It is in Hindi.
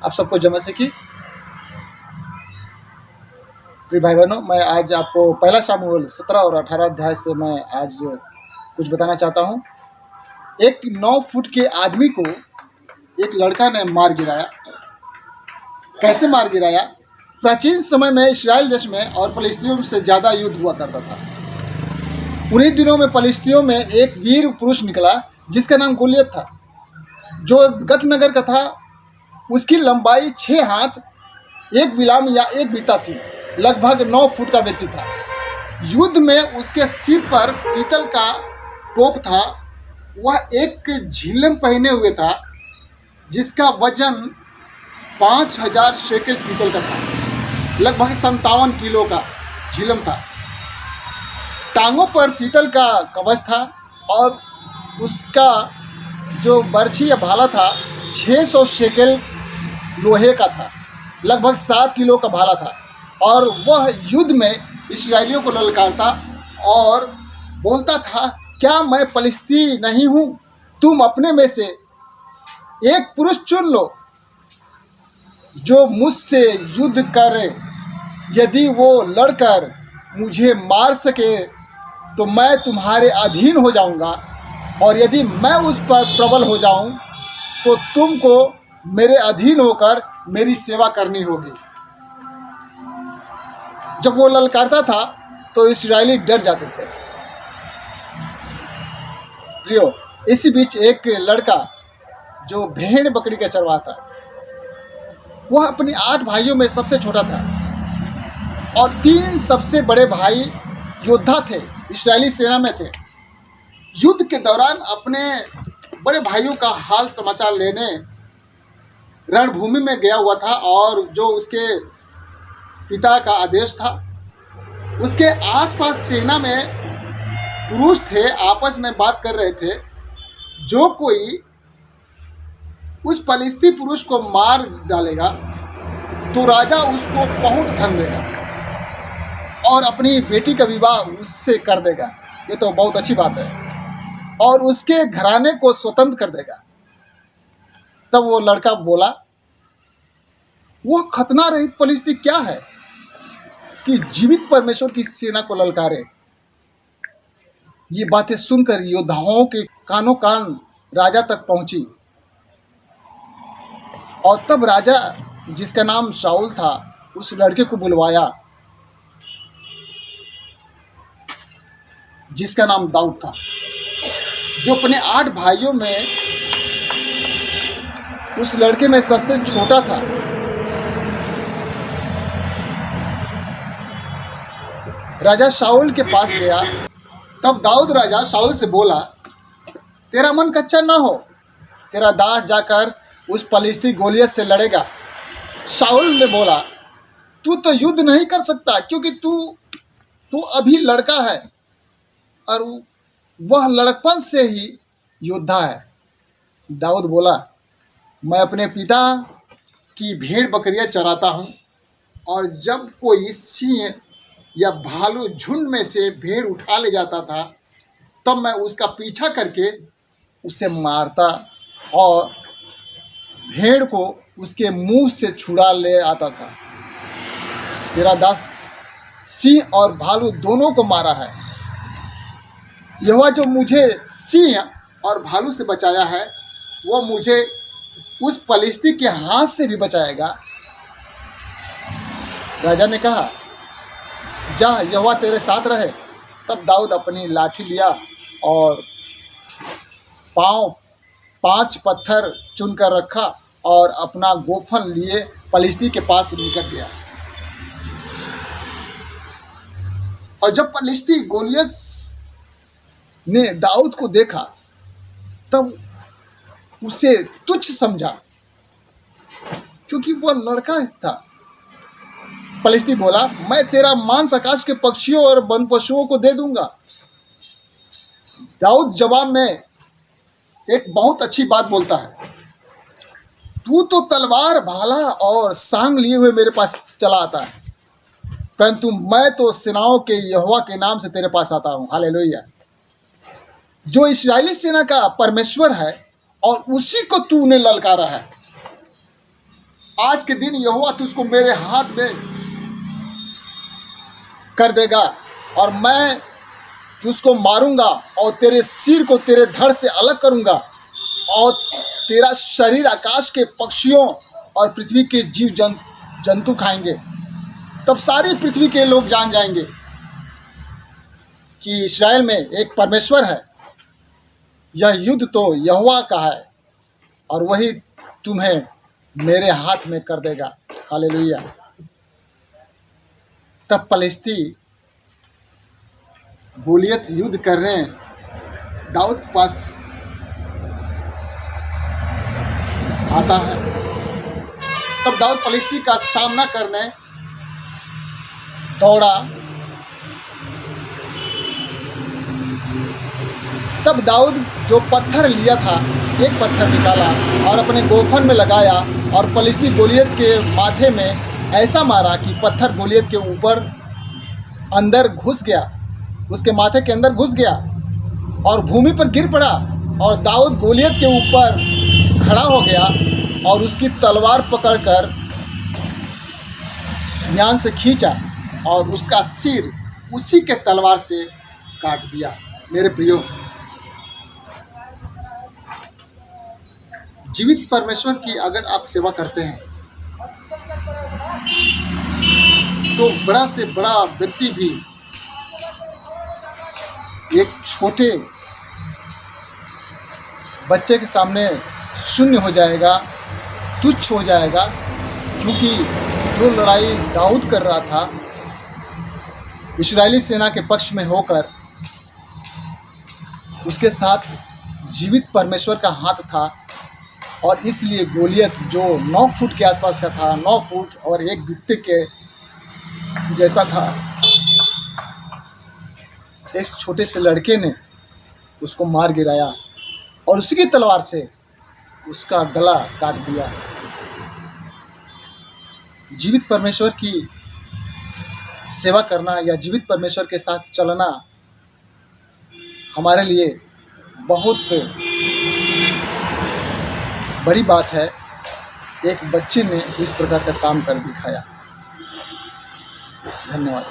आप सबको जय मसीह की। प्रिय भाई बहनों, मैं आज आपको पहला शामुएल 17 और 18 अध्याय से मैं आज कुछ बताना चाहता हूँ। एक 9 फुट के आदमी को एक लड़का ने मार गिराया। कैसे मार गिराया? प्राचीन समय में इस्राएल देश में और फलिस्तियों से ज़्यादा युद्ध हुआ करता था। उन्हीं दिनों में फलिस्तियों में एक वीर पुरुष निकला जिसका नाम गोलियत था, जो गत नगर का था। उसकी लंबाई 6 हाथ 1 बिलाम या 1 बीता थी। लगभग 9 फुट का व्यक्ति था। युद्ध में उसके सिर पर पीतल का टोप था। वह एक झिलम पहने हुए था जिसका वजन 5000 शेकेल पीतल का था। लगभग 57 किलो का झिलम था। टांगों पर पीतल का कवच था और उसका जो बर्छी या भाला था 600 शेकेल लोहे का था। लगभग 7 किलो का भाला था और वह युद्ध में इस्राएलियों को ललकारता और बोलता था, क्या मैं फलिस्ती नहीं हूँ? तुम अपने में से एक पुरुष चुन लो जो मुझसे युद्ध करे। यदि वो लड़कर मुझे मार सके तो मैं तुम्हारे अधीन हो जाऊंगा, और यदि मैं उस पर प्रबल हो जाऊं तो तुमको मेरे अधीन होकर मेरी सेवा करनी होगी। जब वो ललकारता था तो इस्राएली डर जाते थे। प्रियो, इसी बीच एक लड़का जो भेड़ बकरी का चरवाता, वह अपने 8 भाइयों में सबसे छोटा था और 3 सबसे बड़े भाई योद्धा थे, इस्राएली सेना में थे। युद्ध के दौरान अपने बड़े भाइयों का हाल समाचार लेने रणभूमि में गया हुआ था और जो उसके पिता का आदेश था। उसके आसपास सेना में पुरुष थे, आपस में बात कर रहे थे। जो कोई उस फलिस्ती पुरुष को मार डालेगा तो राजा उसको बहुत धन देगा और अपनी बेटी का विवाह उससे कर देगा। ये तो बहुत अच्छी बात है। और उसके घराने को स्वतंत्र कर देगा। तब वो लड़का बोला, वह खतना रहित फलिस्ती क्या है कि जीवित परमेश्वर की सेना को ललकारे? ये बातें सुनकर योद्धाओं के कानों कान राजा तक पहुंची। और तब राजा, जिसका नाम शाऊल था, उस लड़के को बुलवाया जिसका नाम दाऊद था, जो अपने 8 भाइयों में उस लड़के में सबसे छोटा था। राजा शाऊल के पास गया। तब दाऊद राजा शाऊल से बोला, तेरा मन कच्चा ना हो, तेरा दास जाकर उस फलिस्ती गोलियत से लड़ेगा। शाऊल ने बोला, तू तो युद्ध नहीं कर सकता क्योंकि तू अभी लड़का है और वह लड़कपन से ही योद्धा है। दाऊद बोला, मैं अपने पिता की भेड़ बकरियां चराता हूँ, और जब कोई सिंह या भालू झुंड में से भेड़ उठा ले जाता था तब मैं उसका पीछा करके उसे मारता और भेड़ को उसके मुंह से छुड़ा ले आता था। तेरा दास सिंह और भालू दोनों को मारा है। यहोवा जो मुझे सिंह और भालू से बचाया है, वो मुझे उस फलिस्ती के हाथ से भी बचाएगा। राजा ने कहा, जा, यहोवा तेरे साथ रहे। तब दाऊद अपनी लाठी लिया और 5 पत्थर चुनकर रखा और अपना गोफन लिए फलिस्ती के पास निकट गया। और जब फलिस्ती गोलियत ने दाऊद को देखा तब उसे तुच्छ समझा क्योंकि वह लड़का था। फलिस्ती बोला, मैं तेरा मांस आकाश के पक्षियों और वन पशुओं को दे दूंगा। दाऊद जवाब में एक बहुत अच्छी बात बोलता है, तू तो तलवार, भाला और सांग लिए हुए मेरे पास चला आता है, परंतु मैं तो सेनाओं के यहोवा के नाम से तेरे पास आता हूँ। हालेलुया। जो इस्राएली सेना का परमेश्वर है और उसी को तूने ललकारा है। आज के दिन यहोवा तुझको मेरे हाथ में कर देगा और मैं तुझको मारूंगा और तेरे सिर को तेरे धड़ से अलग करूंगा और तेरा शरीर आकाश के पक्षियों और पृथ्वी के जीव जंतु खाएंगे। तब सारी पृथ्वी के लोग जान जाएंगे कि इस्राएल में एक परमेश्वर है। यह युद्ध तो यहोवा का है और वही तुम्हें मेरे हाथ में कर देगा। हालेलुया। तब फलिस्ती गोलियत युद्ध कर रहे हैं, दाऊद के पास आता है। तब दाऊद फलिस्ती का सामना करने दौड़ा। तब दाऊद जो पत्थर लिया था, एक पत्थर निकाला और अपने गोफन में लगाया और फलिस्ती गोलियत के माथे में ऐसा मारा कि पत्थर गोलियत के ऊपर अंदर घुस गया, उसके माथे के अंदर घुस गया और भूमि पर गिर पड़ा। और दाऊद गोलियत के ऊपर खड़ा हो गया और उसकी तलवार पकड़कर म्यान से खींचा और उसका सिर उसी के तलवार से काट दिया। मेरे प्रियो, जीवित परमेश्वर की अगर आप सेवा करते हैं तो बड़ा से बड़ा व्यक्ति भी एक छोटे बच्चे के सामने शून्य हो जाएगा, तुच्छ हो जाएगा। क्योंकि जो लड़ाई दाऊद कर रहा था इस्राएली सेना के पक्ष में होकर, उसके साथ जीवित परमेश्वर का हाथ था और इसलिए गोलियत जो 9 फुट के आसपास का था, 9 फुट और 1 बित्ते के जैसा था, एक छोटे से लड़के ने उसको मार गिराया और उसी की तलवार से उसका गला काट दिया। जीवित परमेश्वर की सेवा करना या जीवित परमेश्वर के साथ चलना हमारे लिए बहुत बड़ी बात है। एक बच्चे ने इस प्रकार का काम कर दिखाया। धन्यवाद।